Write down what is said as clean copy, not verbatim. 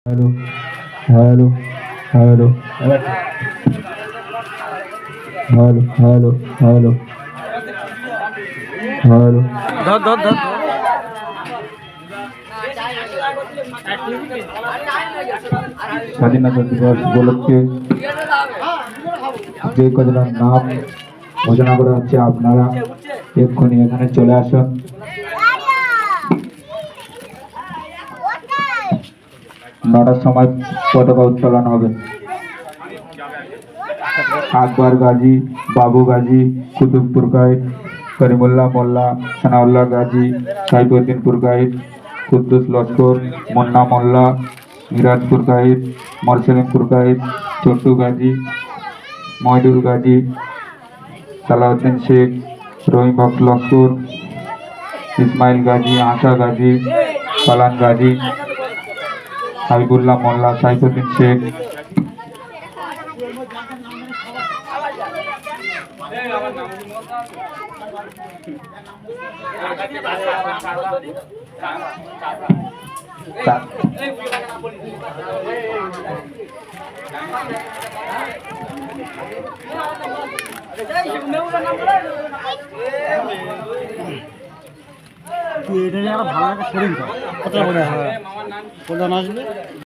Hello hello hello hello hello hello hello. ধর ধর ধর ধর। স্বাধীনতা দিবস উপলক্ষে যে কজনের নাম ঘোষণা করা হচ্ছে আপনারা এক্ষুনি এখানে চলে আসুন। 9টার সময় পতাকা উত্তোলন হবে। আকবর গাজী, বাবু গাজী, কুতুবপুর গাইড, করিমুল্লাহ মোল্লা, সানাউল্লাহ গাজী, সাইফুদ্দিনপুর গাইড, কুদ্দুস লস্কর, মুন্না মোল্লা, মিরাজপুর গাইড, মরসেলিমপুর গাইড, ছোট্টু গাজী, মহিদুল গাজী, সালাউদ্দিন শেখ, রহিম বক্স লস্কর, ইসমাইল গাজী, আশা গাজী, পালান গাজী, হাবিবুল্লাহ মোল্লা, সাইফুদ্দিন শেখ। তুই এটা নিয়ে ভালো একটা শরীর কত বলে প্রধান আসবে।